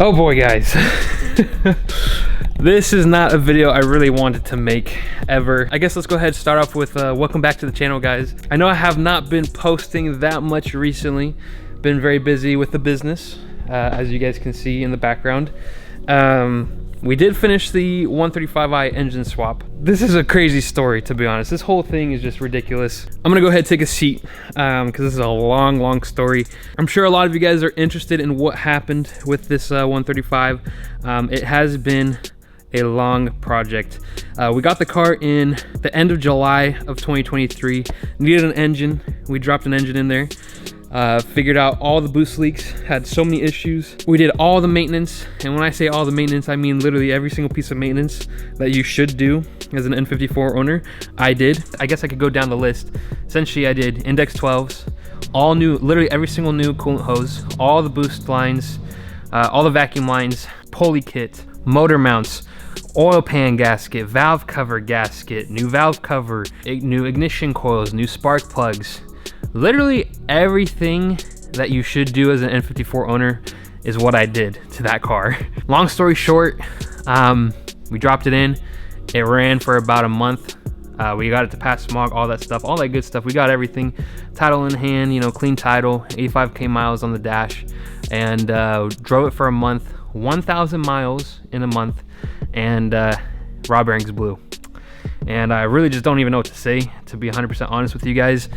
Oh boy, guys. This is not a video I really wanted to make ever. I guess let's go ahead and start off with welcome back to the channel, guys. I know I have not been posting that much recently. Been very busy with the business, as you guys can see in the background. We did finish the 135i engine swap. This is a crazy story, to be honest. This whole thing is just ridiculous. I'm gonna go ahead and take a seat because this is a long story. I'm sure a lot of you guys are interested in what happened with this 135. It has been a long project. We got the car in the end of July of 2023. Needed an engine. We dropped an engine in there. Figured out all the boost leaks, had so many issues. We did all the maintenance, and when I say all the maintenance, I mean literally every single piece of maintenance that you should do as an N54 owner. I did. I guess I could go down the list. Essentially, I did index 12s, all new, literally every single new coolant hose, all the boost lines, all the vacuum lines, pulley kit, motor mounts, oil pan gasket, valve cover gasket, new valve cover, new ignition coils, new spark plugs. Literally everything that you should do as an N54 owner is what I did to that car. Long story short, we dropped it in. It ran for about a month. We got it to pass smog, all that stuff, all that good stuff. We got everything. Title in hand, you know, clean title, 85K miles on the dash, and drove it for a month, 1,000 miles in a month, and rod bearings blew. And I really just don't even know what to say, to be 100% honest with you guys.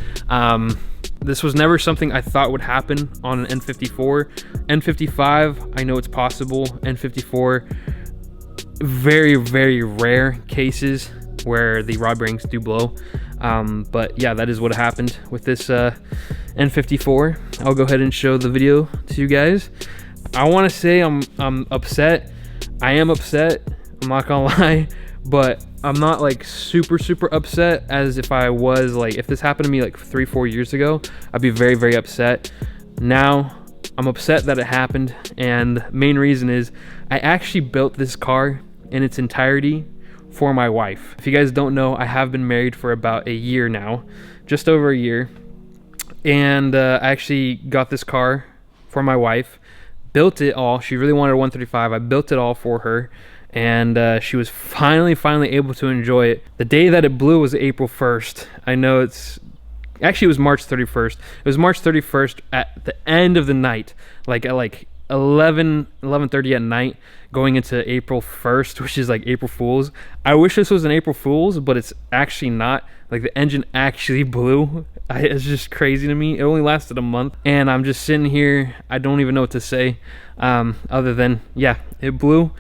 This was never something I thought would happen on an N54. N55, I know it's possible. N54, very rare cases where the rod bearings do blow. But yeah, that is what happened with this N54. I'll go ahead and show the video to you guys. I want to say I'm upset. I am upset, I'm not gonna lie, but I'm not like super upset as if I was like, if this happened to me like 3-4 years ago, I'd be very upset. Now I'm upset that it happened, and main reason is I actually built this car in its entirety for my wife. If you guys don't know, I have been married for about a year now, just over a year, and I actually got this car for my wife, built it all. She really wanted a 135. I built it all for her, and she was finally able to enjoy it. The day that it blew was April 1st. I know it was March 31st. It was March 31st at the end of the night, like at like 11:30 at night, going into April 1st, which is like April Fool's. I wish this was an April Fool's, but it's actually not. Like, the engine actually blew. It's just crazy to me. It only lasted a month, and I'm just sitting here. I don't even know what to say other than, yeah, it blew.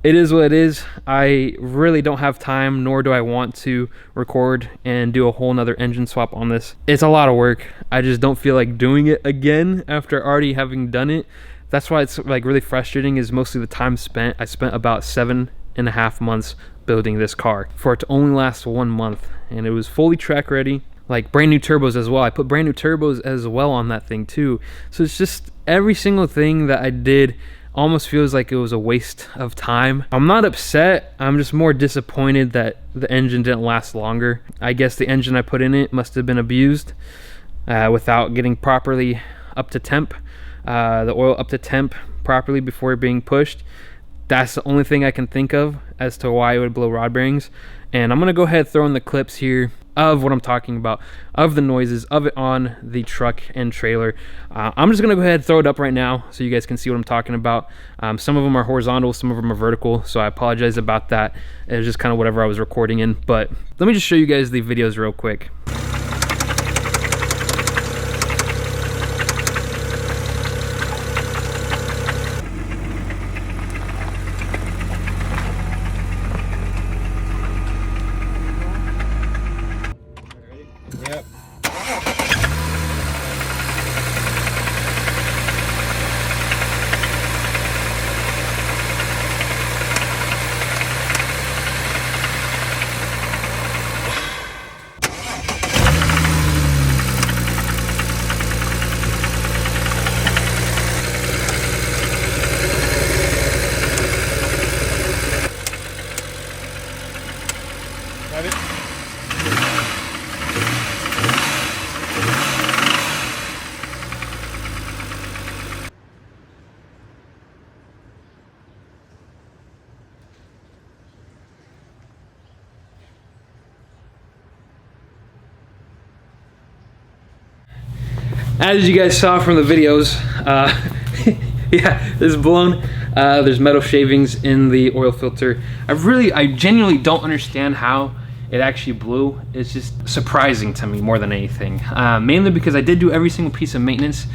It is what it is. I really don't have time, nor do I want to record and do a whole nother engine swap on this. It's a lot of work. I just don't feel like doing it again after already having done it. That's why it's like really frustrating, is mostly the time spent. I spent about 7.5 months building this car for it to only last 1 month, and it was fully track ready, like brand new turbos as well. I put brand new turbos as well on that thing too. So it's just every single thing that I did almost feels like it was a waste of time. I'm not upset, I'm just more disappointed that the engine didn't last longer. I guess the engine I put in it must have been abused without getting properly up to temp, the oil up to temp properly before being pushed. That's the only thing I can think of as to why it would blow rod bearings. And I'm gonna go ahead and throw in the clips here of what I'm talking about, of the noises of it on the truck and trailer. I'm just gonna go ahead and throw it up right now so you guys can see what I'm talking about. Some of them are horizontal, some of them are vertical, so I apologize about that. It was just kind of whatever I was recording in, but let me just show you guys the videos real quick. Yep. as you guys saw from the videos, yeah, this is blown. There's metal shavings in the oil filter. I genuinely don't understand how it actually blew. It's just surprising to me more than anything. Mainly because I did do every single piece of maintenance.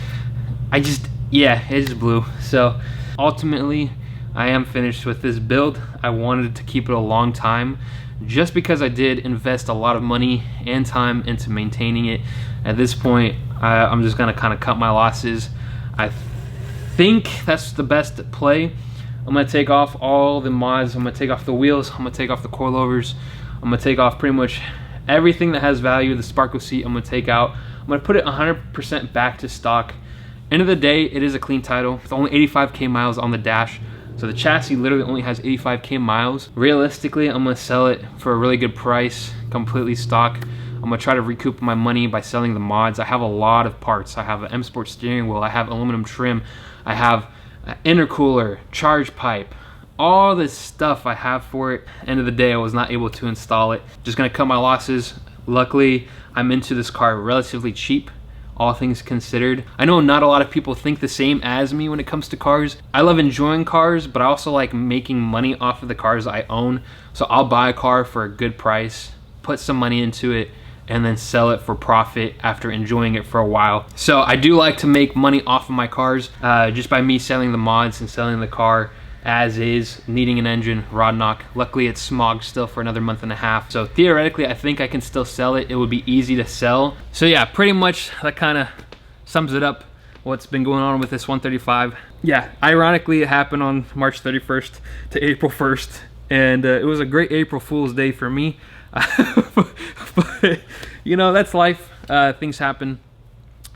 Yeah, it just blew. So ultimately, I am finished with this build. I wanted to keep it a long time just because I did invest a lot of money and time into maintaining it. At this point, I'm just gonna kind of cut my losses. I think that's the best play. I'm gonna take off all the mods. I'm gonna take off the wheels. I'm gonna take off the coilovers. I'm gonna take off pretty much everything that has value. The sparkle seat I'm gonna take out. I'm gonna put it 100% back to stock. End of the day, it is a clean title. It's only 85K miles on the dash. So the chassis literally only has 85K miles. Realistically, I'm gonna sell it for a really good price, completely stock. I'm gonna try to recoup my money by selling the mods. I have a lot of parts. I have an M Sport steering wheel. I have aluminum trim. I have an intercooler, charge pipe, all this stuff I have for it. End of the day, I was not able to install it. Just gonna cut my losses. Luckily, I'm into this car relatively cheap, all things considered. I know not a lot of people think the same as me when it comes to cars. I love enjoying cars, but I also like making money off of the cars I own. So I'll buy a car for a good price, put some money into it, and then sell it for profit after enjoying it for a while. So I do like to make money off of my cars just by me selling the mods and selling the car as is, needing an engine, rod knock. Luckily it's smogged still for another month and a half. So theoretically, I think I can still sell it. It would be easy to sell. So yeah, pretty much that kind of sums it up, what's been going on with this 135. Yeah, ironically it happened on March 31st to April 1st. And it was a great April Fool's Day for me. But you know, that's life. Things happen.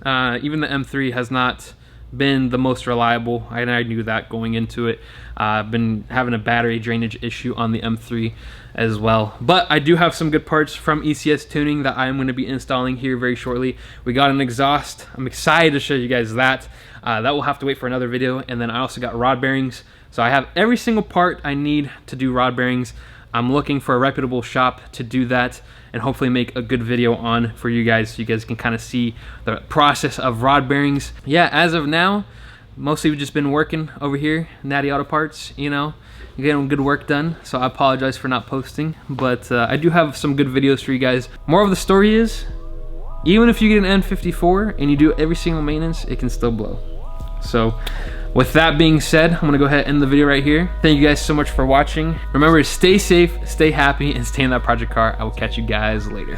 Even the M3 has not been the most reliable, and I knew that going into it. I've been having a battery drainage issue on the M3 as well. But I do have some good parts from ECS Tuning that I'm going to be installing here very shortly. We got an exhaust. I'm excited to show you guys that. That will have to wait for another video. And then I also got rod bearings. So I have every single part I need to do rod bearings. I'm looking for a reputable shop to do that and hopefully make a good video on for you guys so you guys can kind of see the process of rod bearings. Yeah, as of now, mostly we've just been working over here, Natty Auto Parts, you know, getting good work done. So I apologize for not posting, but I do have some good videos for you guys. More of the story is, even if you get an N54 and you do every single maintenance, it can still blow. So with that being said, I'm gonna go ahead and end the video right here. Thank you guys so much for watching. Remember to stay safe, stay happy, and stay in that project car. I will catch you guys later.